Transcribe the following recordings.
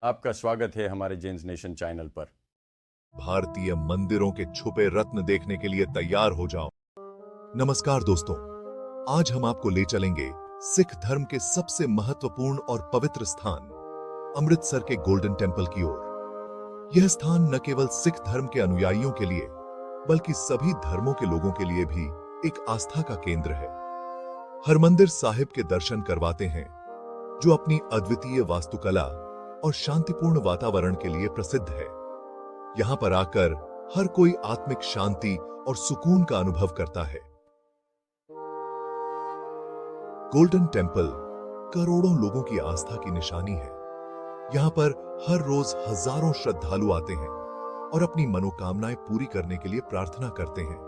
आपका स्वागत है हमारे जेन्स नेशन चैनल पर। भारतीय मंदिरों के छुपे रत्न देखने के लिए तैयार हो जाओ। नमस्कार दोस्तों, आज हम आपको ले चलेंगे सिख धर्म के सबसे महत्वपूर्ण और पवित्र स्थान अमृतसर के गोल्डन टेंपल की ओर। यह स्थान न केवल सिख धर्म के अनुयायियों के लिए बल्कि सभी धर्मों के लोगों के लिए भी एक आस्था का केंद्र है। हरमंदिर साहिब के दर्शन करवाते हैं, जो अपनी अद्वितीय वास्तुकला और शांतिपूर्ण वातावरण के लिए प्रसिद्ध है। यहां पर आकर हर कोई आत्मिक शांति और सुकून का अनुभव करता है। गोल्डन टेंपल करोड़ों लोगों की आस्था की निशानी है। यहां पर हर रोज हजारों श्रद्धालु आते हैं और अपनी मनोकामनाएं पूरी करने के लिए प्रार्थना करते हैं।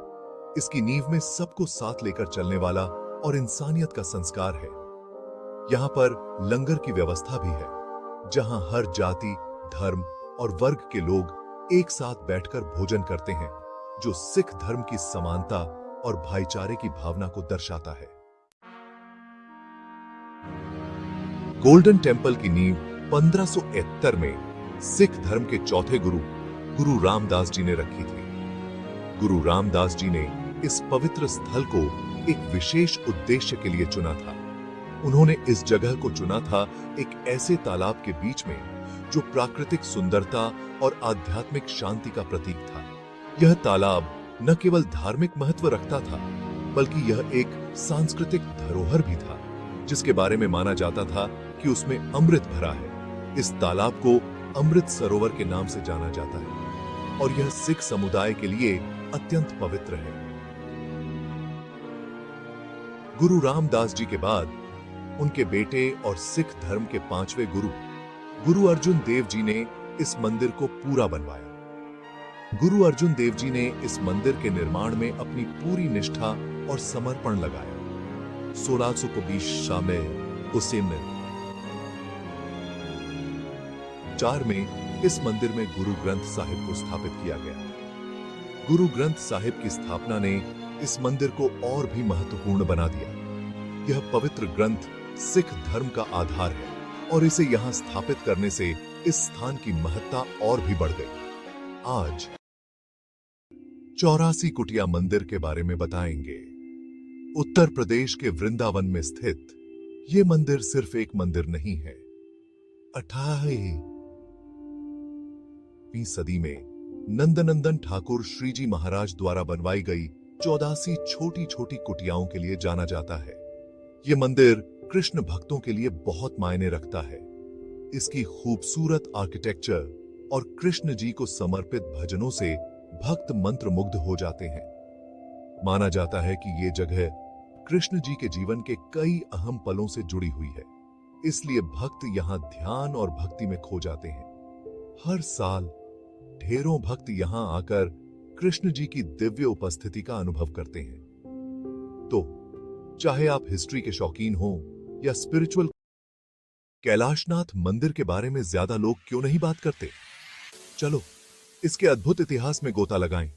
इसकी नींव में सबको साथ लेकर चलने वाला और इंसानियत का संस्कार है। यहां पर लंगर की व्यवस्था भी है, जहां हर जाति, धर्म और वर्ग के लोग एक साथ बैठकर भोजन करते हैं, जो सिख धर्म की समानता और भाईचारे की भावना को दर्शाता है। गोल्डन टेंपल की नींव 1571 में सिख धर्म के चौथे गुरु रामदास जी ने रखी थी। गुरु रामदास जी ने इस पवित्र स्थल को एक विशेष उद्देश्य के लिए चुना था। उन्होंने इस जगह को चुना था एक ऐसे तालाब के बीच में जो प्राकृतिक सुंदरता और आध्यात्मिक शांति का प्रतीक था। यह तालाब न केवल धार्मिक महत्व रखता था, बल्कि यह एक सांस्कृतिक धरोहर भी था, जिसके बारे में माना जाता था कि उसमें अमृत भरा है। इस तालाब को अमृत सरोवर के नाम से जाना जाता है और यह सिख समुदाय के लिए अत्यंत पवित्र है। गुरु रामदास जी के बाद उनके बेटे और सिख धर्म के पांचवें गुरु अर्जुन देव जी ने इस मंदिर को पूरा बनवाया। गुरु अर्जुन देव जी ने इस मंदिर के निर्माण में अपनी पूरी निष्ठा और समर्पण लगाया। 1624 में उसी में 4 में इस मंदिर में गुरु ग्रंथ साहिब को स्थापित किया गया। गुरु ग्रंथ साहिब की स्थापना ने इस मंदिर को और भी महत्वपूर्ण बना दिया। यह पवित्र ग्रंथ सिख धर्म का आधार है और इसे यहां स्थापित करने से इस स्थान की महत्ता और भी बढ़ गई। आज 84 कुटिया मंदिर के बारे में बताएंगे। उत्तर प्रदेश के वृंदावन में स्थित यह मंदिर सिर्फ एक मंदिर नहीं है। 18वीं सदी में नंदनंदन ठाकुर श्रीजी महाराज द्वारा बनवाई गई 84 छोटी छोटी कुटियाओं के लिए जाना जाता है। यह मंदिर कृष्ण भक्तों के लिए बहुत मायने रखता है। इसकी खूबसूरत आर्किटेक्चर और कृष्ण जी को समर्पित भजनों से भक्त मंत्र मुग्ध हो जाते हैं। माना जाता है कि यह जगह कृष्ण जी के जीवन के कई अहम पलों से जुड़ी हुई है, इसलिए भक्त यहां ध्यान और भक्ति में खो जाते हैं। हर साल ढेरों भक्त यहां आकर कृष्ण जी की दिव्य उपस्थिति का अनुभव करते हैं। तो चाहे आप हिस्ट्री के शौकीन हो या स्पिरिचुअल, कैलाशनाथ मंदिर के बारे में ज्यादा लोग क्यों नहीं बात करते? चलो इसके अद्भुत इतिहास में गोता लगाएं।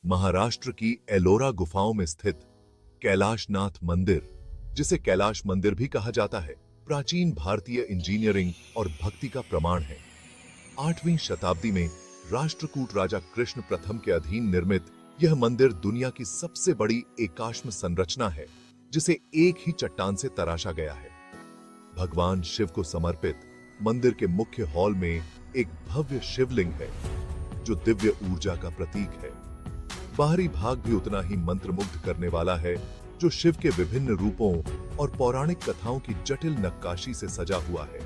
महाराष्ट्र की एलोरा गुफाओं में स्थित कैलाशनाथ मंदिर, जिसे कैलाश मंदिर भी कहा जाता है, प्राचीन भारतीय इंजीनियरिंग और भक्ति का प्रमाण है। 8वीं शताब्दी में राष्ट्रकूट राजा कृष्ण प्रथम के अधीन निर्मित यह मंदिर दुनिया की सबसे बड़ी एकाश्म संरचना है, जिसे एक ही चट्टान से तराशा गया है। भगवान शिव को समर्पित मंदिर के मुख्य हॉल में एक भव्य शिवलिंग है, जो दिव्य ऊर्जा का प्रतीक है। बाहरी भाग भी उतना ही मंत्रमुग्ध करने वाला है, जो शिव के विभिन्न रूपों और पौराणिक कथाओं की जटिल नक्काशी से सजा हुआ है।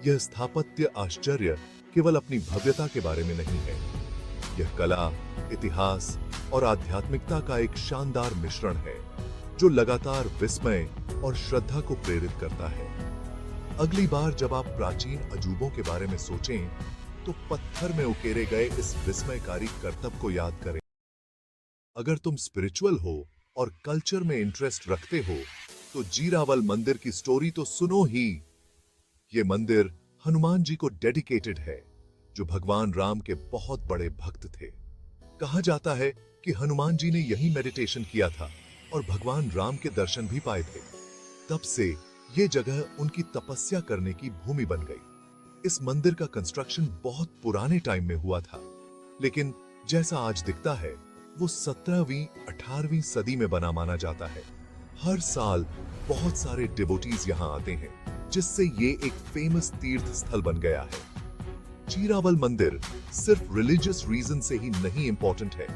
यह स्थापत्य आश्चर्य केवल अपनी भव्यता के बारे में नहीं है, यह कला, इतिहास और आध्यात्मिकता का एक शानदार मिश्रण है, जो लगातार विस्मय और श्रद्धा को प्रेरित करता है। अगली बार जब आप प्राचीन अजूबों के बारे में सोचें, तो पत्थर में उकेरे गए इस विस्मयकारी करतब को याद करें। अगर तुम स्पिरिचुअल हो और कल्चर में इंटरेस्ट रखते हो, तो जीरावल मंदिर की स्टोरी तो सुनो ही। ये मंदिर हनुमान जी को डेडिकेटेड है, जो भगवान राम के बहुत बड़े भक्त थे। कहा जाता है कि हनुमान जी ने यही मेडिटेशन किया था और भगवान राम के दर्शन भी पाए थे। तब से ये जगह उनकी तपस्या करने की भूमि बन गई। इस मंदिर का कंस्ट्रक्शन बहुत पुराने टाइम में हुआ था, लेकिन जैसा आज दिखता है वो 17वीं 18वीं सदी में बना माना जाता है। हर साल बहुत सारे डिवोटीज यहाँ आते हैं, जिससे ये एक फेमस तीर्थ स्थल बन गया है। चीरावल मंदिर सिर्फ रिलीजियस रीजन से ही नहीं इंपॉर्टेंट है,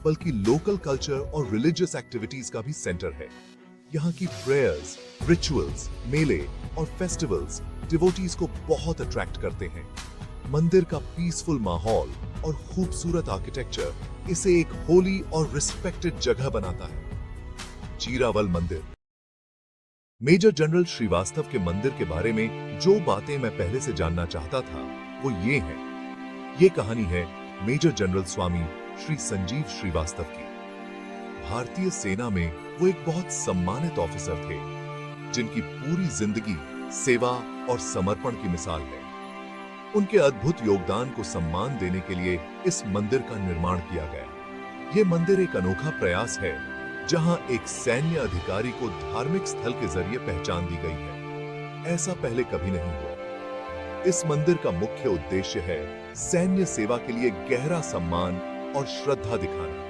बल्कि लोकल कल्चर और रिलीजियस एक्टिविटीज का भी सेंटर है। यहाँ की प्रेयर्स, रिचुअल्स, मेले और फेस्टिवल्स डिवोटीज को बहुत अट्रैक्ट करते हैं। मंदिर का पीसफुल माहौल और खूबसूरत आर्किटेक्चर इसे एक होली और रिस्पेक्टेड जगह बनाता है। चीरावल मंदिर। मेजर जनरल श्रीवास्तव के मंदिर के बारे में जो बातें मैं पहले से जानना चाहता था वो ये हैं। ये कहानी है मेजर जनरल स्वामी श्री संजीव श्रीवास्तव की। भारतीय सेना में वो एक बहुत सम्मानित ऑफिसर थे, जिनकी पूरी जिंदगी सेवा और समर्पण की मिसाल है। उनके अद्भुत योगदान को सम्मान देने के लिए इस मंदिर का निर्माण किया गया। ये मंदिर एक अनोखा प्रयास है, जहां एक सैन्य अधिकारी को धार्मिक स्थल के जरिए पहचान दी गई है। ऐसा पहले कभी नहीं हुआ। इस मंदिर का मुख्य उद्देश्य है सैन्य सेवा के लिए गहरा सम्मान और श्रद्धा दिखाना।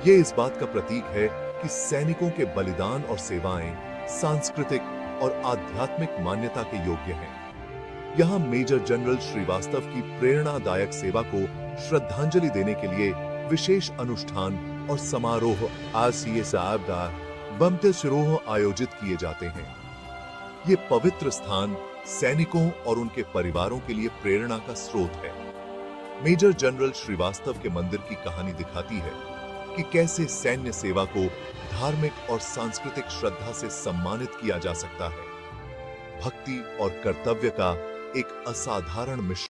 ये इस बात का प्रतीक है कि सैनिकों के बलिदान और सेवाएं सांस्कृतिक और आध्यात्मिक मान्यता के योग्य हैं। यहाँ मेजर जनरल श्रीवास्तव की प्रेरणादायक सेवा को श्रद्धांजलि देने के लिए विशेष अनुष्ठान और समारोह आसिये साहबदार बमते सिरोह आयोजित किए जाते हैं। ये पवित्र स्थान सैनिकों और उनके परिवारों के लिए प्रेरणा का स्रोत है। मेजर जनरल श्रीवास्तव के मंदिर की कहानी दिखाती है कि कैसे सैन्य सेवा को धार्मिक और सांस्कृतिक श्रद्धा से सम्मानित किया जा सकता है। भक्ति और कर्तव्य का एक असाधारण मिश्रण।